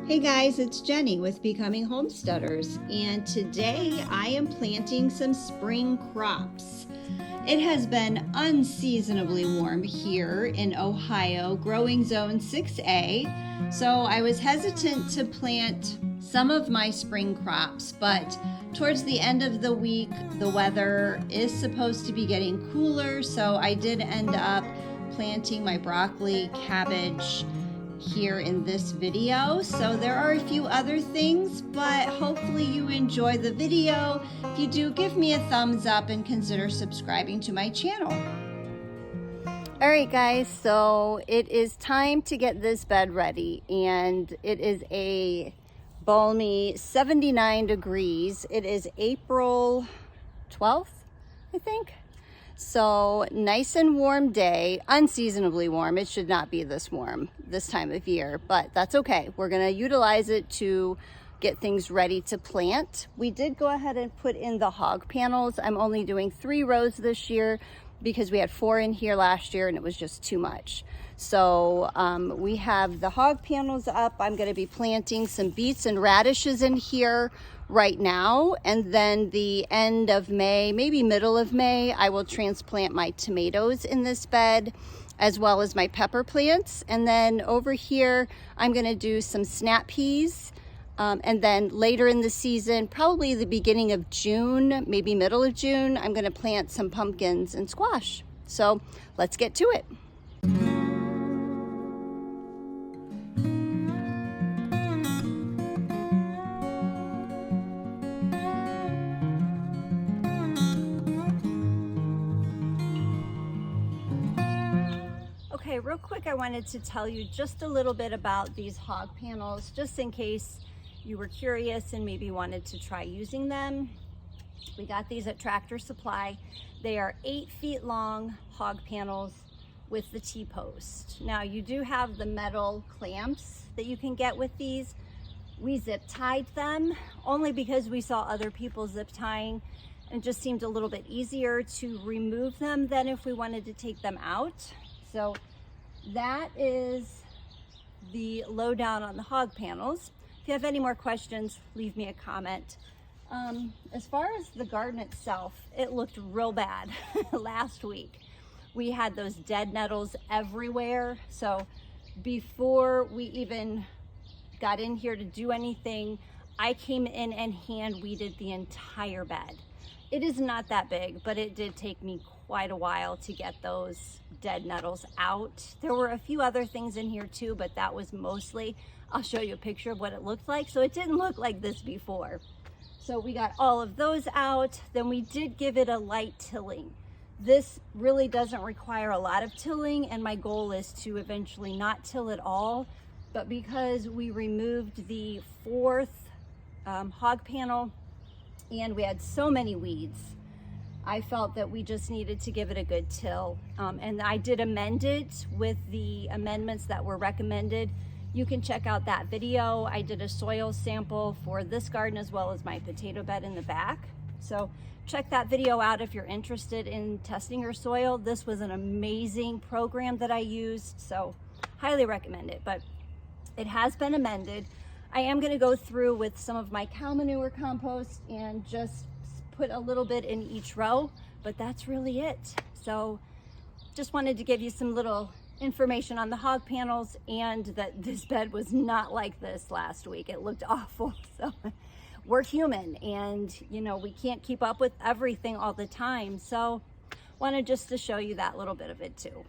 Hey guys, it's Jenny with Becoming Homesteaders, and today I am planting some spring crops. It has been unseasonably warm here in Ohio, growing zone 6A, so I was hesitant to plant some of my spring crops, but towards the end of the week, the weather is supposed to be getting cooler, so I did end up planting my broccoli, cabbage, here in this video. So there are a few other things, but hopefully you enjoy the video. If you do, give me a thumbs up and consider subscribing to my channel. All right guys, so it is time to get this bed ready, and it is a balmy 79 degrees. It is April 12th, I think. So nice and warm day, unseasonably warm. It should not be this warm this time of year, but that's okay. We're gonna utilize it to get things ready to plant. We did go ahead and put in the hog panels. I'm only doing 3 rows this year because we had 4 in here last year and it was just too much. So we have the hog panels up. I'm gonna be planting some beets and radishes in here right now, and then the end of May, maybe middle of May, I will transplant my tomatoes in this bed as well as my pepper plants. And then over here I'm going to do some snap peas, and then later in the season, probably the beginning of June, maybe middle of June, I'm going to plant some pumpkins and squash. So let's get to it. Okay, real quick, I wanted to tell you just a little bit about these hog panels, just in case you were curious and maybe wanted to try using them. We got these at Tractor Supply. They are 8 feet long hog panels with the T-post. Now you do have the metal clamps that you can get with these. We zip tied them only because we saw other people zip tying, and it just seemed a little bit easier to remove them than if we wanted to take them out. So that is the lowdown on the hog panels. If you have any more questions, leave me a comment. As far as the garden itself, it looked real bad last week. We had those dead nettles everywhere. So before we even got in here to do anything, I came in and hand weeded the entire bed. It is not that big, but it did take me quite a while to get those dead nettles out. There were a few other things in here too, but that was mostly, I'll show you a picture of what it looked like. So it didn't look like this before. So we got all of those out. Then we did give it a light tilling. This really doesn't require a lot of tilling, and my goal is to eventually not till it all. But because we removed the 4th hog panel and we had so many weeds, I felt that we just needed to give it a good till. And I did amend it with the amendments that were recommended. You can check out that video. I did a soil sample for this garden as well as my potato bed in the back. So check that video out if you're interested in testing your soil. This was an amazing program that I used, so highly recommend it. But it has been amended. I am going to go through with some of my cow manure compost and just put a little bit in each row, but that's really it. So just wanted to give you some little information on the hog panels, and that this bed was not like this last week. It looked awful. So we're human, and you know, we can't keep up with everything all the time. So wanted just to show you that little bit of it too.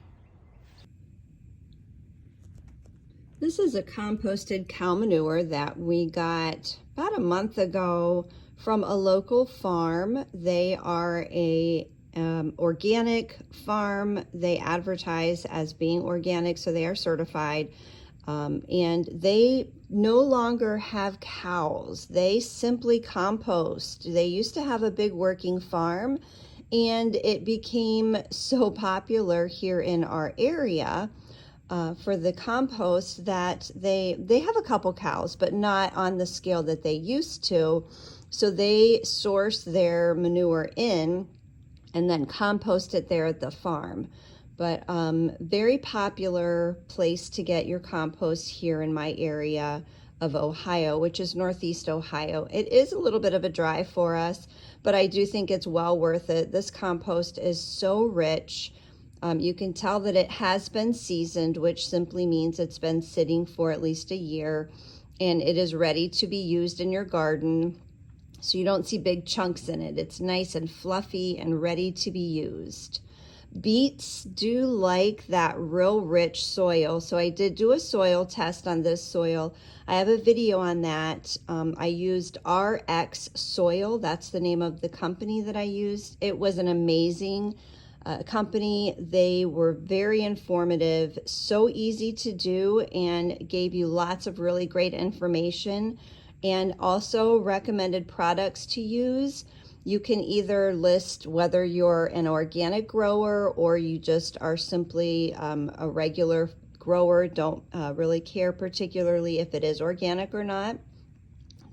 This is a composted cow manure that we got about a month ago from a local farm. They are a organic farm. They advertise as being organic, so they are certified. And they no longer have cows. They simply compost. They used to have a big working farm, and it became so popular here in our area for the compost that they have a couple cows, but not on the scale that they used to. So they source their manure in and then compost it there at the farm. But very popular place to get your compost here in my area. of Ohio, which is Northeast Ohio. It is a little bit of a drive for us, but I do think it's well worth it. This compost is so rich. You can tell that it has been seasoned, which simply means it's been sitting for at least a year, and it is ready to be used in your garden. So you don't see big chunks in it. It's nice and fluffy and ready to be used. Beets do like that real rich soil. So I did do a soil test on this soil. I have a video on that. I used RX Soil. That's the name of the company that I used. It was an amazing company. They were very informative, so easy to do, and gave you lots of really great information, and also recommended products to use. You can either list whether you're an organic grower or you just are simply a regular grower, don't really care particularly if it is organic or not.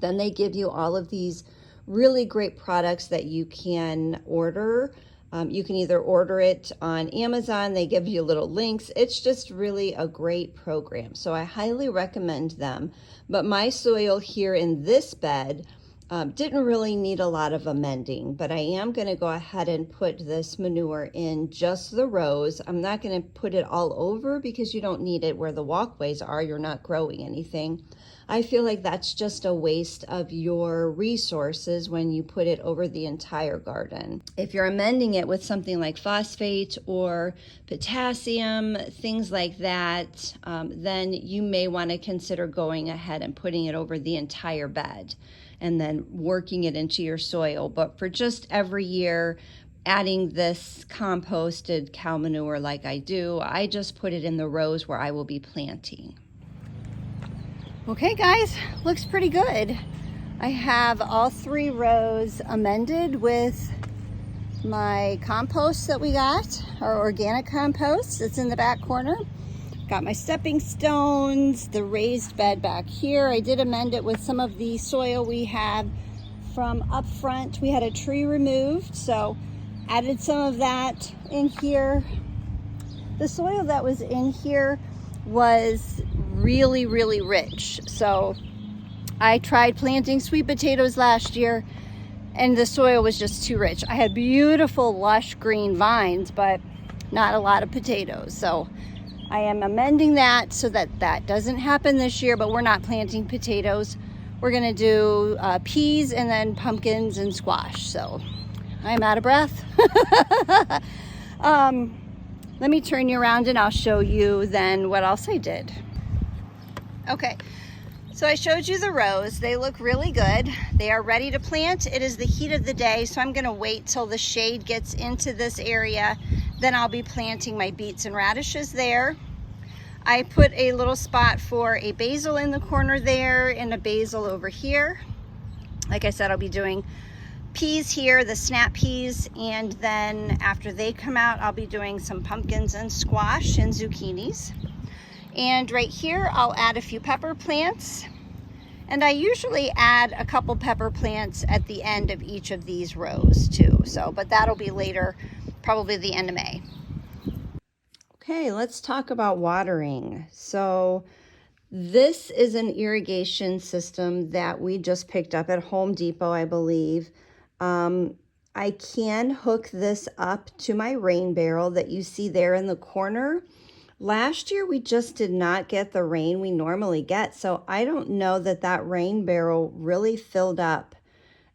Then they give you all of these really great products that you can order. You can either order it on Amazon, they give you little links. It's just really a great program. So I highly recommend them. But my soil here in this bed didn't really need a lot of amending, but I am going to go ahead and put this manure in just the rows. I'm not going to put it all over because you don't need it where the walkways are. You're not growing anything. I feel like that's just a waste of your resources when you put it over the entire garden. If you're amending it with something like phosphate or potassium, things like that, then you may want to consider going ahead and putting it over the entire bed and then working it into your soil. But for just every year, adding this composted cow manure like I do, I just put it in the rows where I will be planting. Okay guys, looks pretty good. I have all 3 rows amended with my compost that we got, our organic compost. It's in the back corner. Got my stepping stones, the raised bed back here. I did amend it with some of the soil we had from up front. We had a tree removed, so added some of that in here. The soil that was in here was really, really rich. So I tried planting sweet potatoes last year and the soil was just too rich. I had beautiful lush green vines, but not a lot of potatoes. So I am amending that so that that doesn't happen this year, but we're not planting potatoes. We're gonna do peas and then pumpkins and squash. So I'm out of breath. Let me turn you around and I'll show you then what else I did. Okay, so I showed you the rows. They look really good. They are ready to plant. It is the heat of the day, so I'm gonna wait till the shade gets into this area. Then I'll be planting my beets and radishes there. I put a little spot for a basil in the corner there and a basil over here. Like I said, I'll be doing peas here, the snap peas, and then after they come out, I'll be doing some pumpkins and squash and zucchinis. And right here, I'll add a few pepper plants. And I usually add a couple pepper plants at the end of each of these rows too. So, but that'll be later, probably the end of May. Okay, let's talk about watering. So this is an irrigation system that we just picked up at Home Depot, I believe. I can hook this up to my rain barrel that you see there in the corner. Last year, we just did not get the rain we normally get, so I don't know that that rain barrel really filled up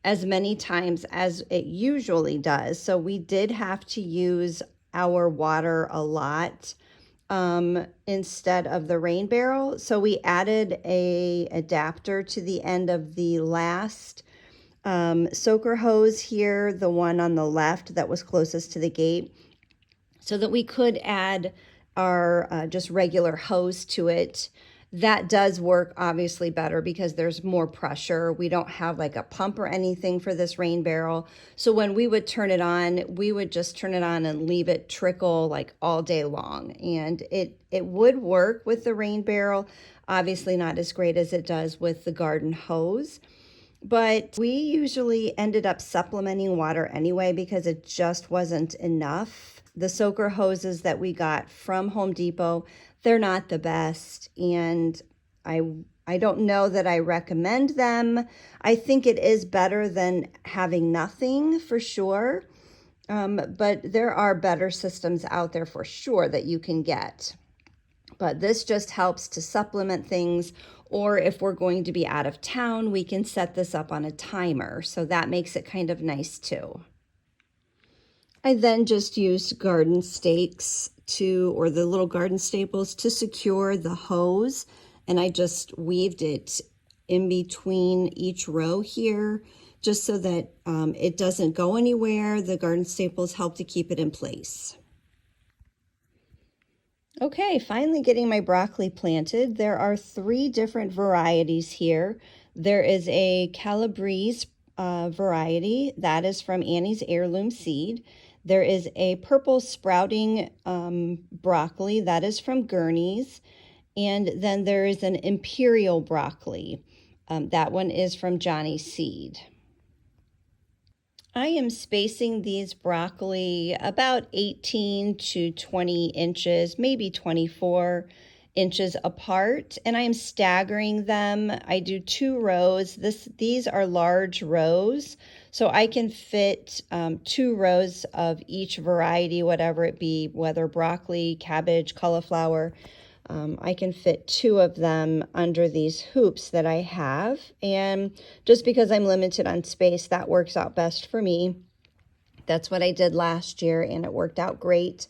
as many times as it usually does. So we did have to use our water a lot instead of the rain barrel. So we added a adapter to the end of the last soaker hose here, the one on the left that was closest to the gate, so that we could add our just regular hose to it. That does work obviously better because there's more pressure. We don't have like a pump or anything for this rain barrel. So when we would turn it on, we would just turn it on and leave it trickle like all day long. And it would work with the rain barrel, obviously not as great as it does with the garden hose. But we usually ended up supplementing water anyway because it just wasn't enough. The soaker hoses that we got from Home Depot, they're not the best, and I I don't know that I recommend them. I think it is better than having nothing for sure. But there are better systems out there for sure that you can get. But this just helps to supplement things, or if we're going to be out of town, we can set this up on a timer. So that makes it kind of nice too. I then just used garden stakes or the little garden staples to secure the hose. And I just weaved it in between each row here, just so that it doesn't go anywhere. The garden staples help to keep it in place. Okay, finally getting my broccoli planted. There are 3 different varieties here. There is a Calabrese variety that is from Annie's Heirloom Seed. There is a purple sprouting broccoli that is from Gurney's. And then there is an Imperial broccoli. That one is from Johnny's Seed. I am spacing these broccoli about 18 to 20 inches, maybe 24 inches apart, and I am staggering them. I do 2 rows. These are large rows, so I can fit 2 rows of each variety, whatever it be, whether broccoli, cabbage, cauliflower. I can fit 2 of them under these hoops that I have, and just because I'm limited on space, that works out best for me. That's what I did last year, and it worked out great.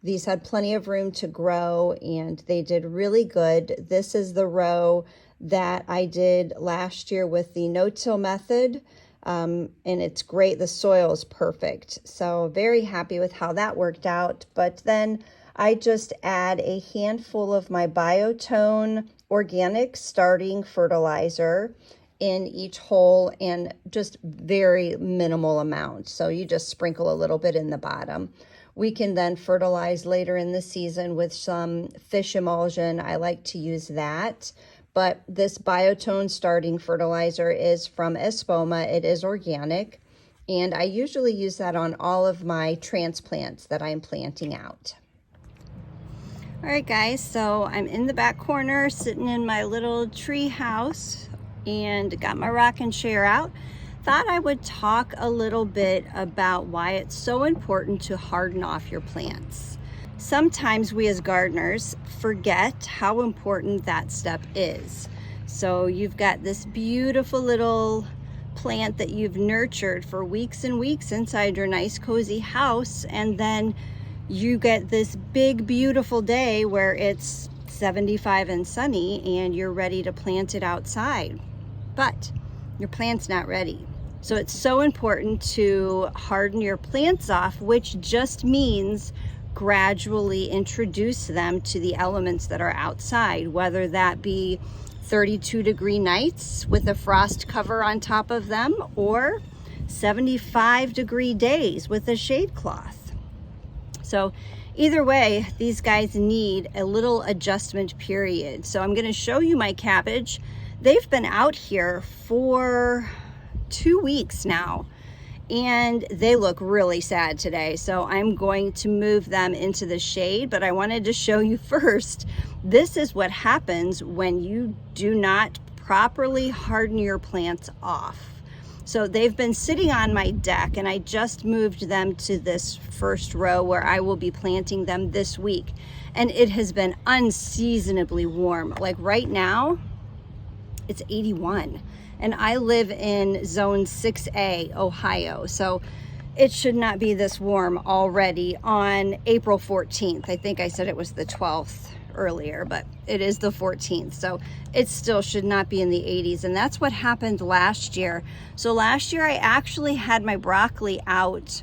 These had plenty of room to grow, and they did really good. This is the row that I did last year with the no-till method, and it's great. The soil is perfect, so very happy with how that worked out. But then I just add a handful of my Biotone organic starting fertilizer in each hole, and just very minimal amount. So you just sprinkle a little bit in the bottom. We can then fertilize later in the season with some fish emulsion. I like to use that. But this Biotone starting fertilizer is from Espoma. It is organic. And I usually use that on all of my transplants that I'm planting out. All right, guys, so I'm in the back corner sitting in my little tree house and got my rocking chair out. Thought I would talk a little bit about why it's so important to harden off your plants. Sometimes we as gardeners forget how important that step is. So you've got this beautiful little plant that you've nurtured for weeks and weeks inside your nice cozy house, and then you get this big beautiful day where it's 75 and sunny and you're ready to plant it outside, but your plant's not ready. So it's so important to harden your plants off, which just means gradually introduce them to the elements that are outside, whether that be 32-degree nights with a frost cover on top of them, or 75-degree days with a shade cloth. So either way, these guys need a little adjustment period. So I'm going to show you my cabbage. They've been out here for 2 weeks now, and they look really sad today. So I'm going to move them into the shade, but I wanted to show you first, this is what happens when you do not properly harden your plants off. So they've been sitting on my deck, and I just moved them to this first row where I will be planting them this week. And it has been unseasonably warm. Like right now, it's 81. And I live in zone 6A, Ohio. So it should not be this warm already on April 14th. I think I said it was the 12th earlier, but it is the 14th. So it still should not be in the 80s. And that's what happened last year. So last year I actually had my broccoli out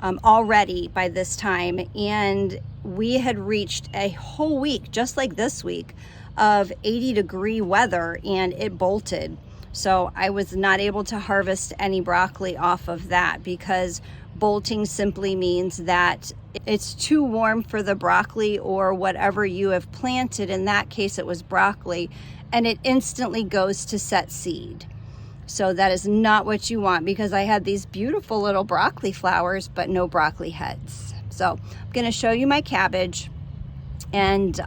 already by this time. And we had reached a whole week, just like this week, of 80-degree weather, and it bolted. So I was not able to harvest any broccoli off of that, because bolting simply means that it's too warm for the broccoli or whatever you have planted. In that case, it was broccoli, and it instantly goes to set seed. So that is not what you want, because I had these beautiful little broccoli flowers, but no broccoli heads. So I'm going to show you my cabbage and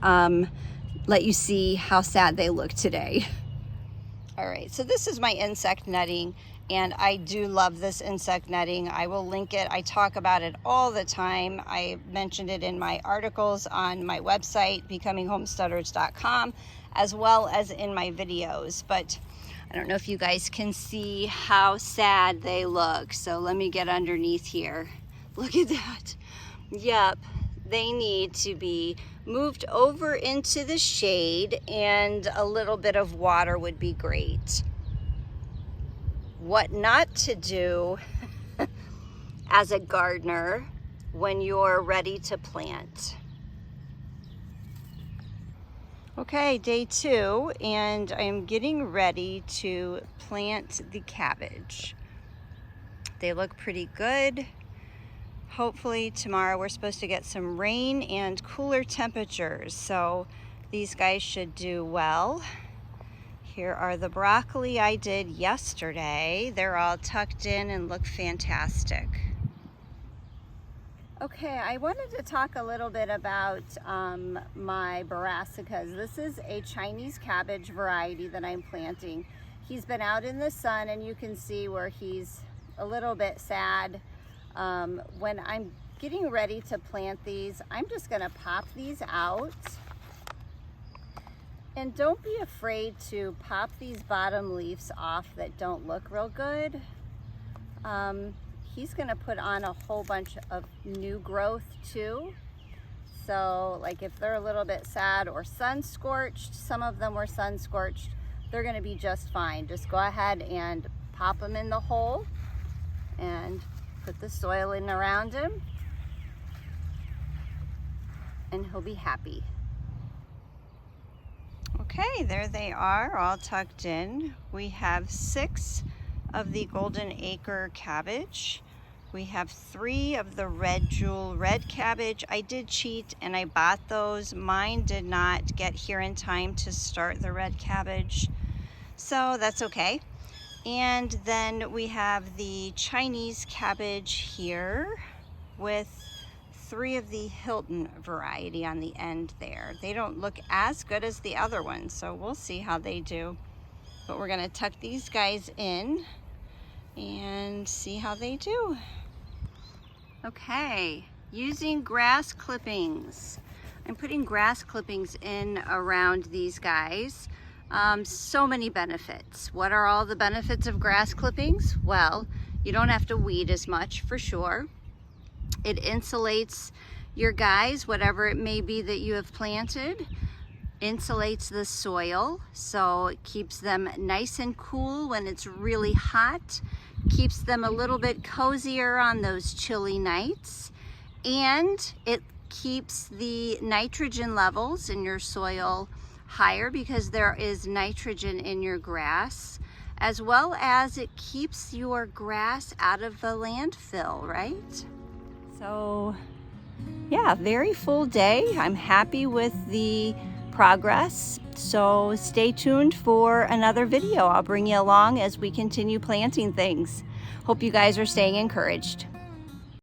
let you see how sad they look today. All right, so this is my insect netting, and I do love this insect netting. I will link it. I talk about it all the time. I mentioned it in my articles on my website, becominghomesteaders.com, as well as in my videos. But I don't know if you guys can see how sad they look. So let me get underneath here. Look at that. Yep, they need to be moved over into the shade, and a little bit of water would be great. What not to do as a gardener when you're ready to plant. Okay, day 2, and I'm getting ready to plant the cabbage. They look pretty good. Hopefully tomorrow we're supposed to get some rain and cooler temperatures, so these guys should do well. Here are the broccoli I did yesterday. They're all tucked in and look fantastic. Okay, I wanted to talk a little bit about my brassicas. This is a Chinese cabbage variety that I'm planting. He's been out in the sun, and you can see where he's a little bit sad. When I'm getting ready to plant these, I'm just gonna pop these out. And don't be afraid to pop these bottom leaves off that don't look real good. He's gonna put on a whole bunch of new growth too. So like if they're a little bit sad or sun scorched, some of them were sun scorched, they're gonna be just fine. Just go ahead and pop them in the hole and put the soil in around him, and he'll be happy. Okay, there they are, all tucked in. We have 6 of the golden acre cabbage. We have 3 of the red jewel red cabbage. I did cheat and I bought those. Mine did not get here in time to start the red cabbage, so that's okay. And then we have the Chinese cabbage here with 3 of the Hilton variety on the end there. They don't look as good as the other ones, so we'll see how they do. But we're gonna tuck these guys in and see how they do. Okay, using grass clippings. I'm putting grass clippings in around these guys. So many benefits. What are all the benefits of grass clippings? Well, you don't have to weed as much, for sure. It insulates your guys, whatever it may be that you have planted. Insulates the soil, so it keeps them nice and cool when it's really hot. Keeps them a little bit cozier on those chilly nights. And it keeps the nitrogen levels in your soil higher because there is nitrogen in your grass, as well as it keeps your grass out of the landfill, right? So yeah, very full day. I'm happy with the progress, so stay tuned for another video. I'll bring you along as we continue planting things. Hope you guys are staying encouraged.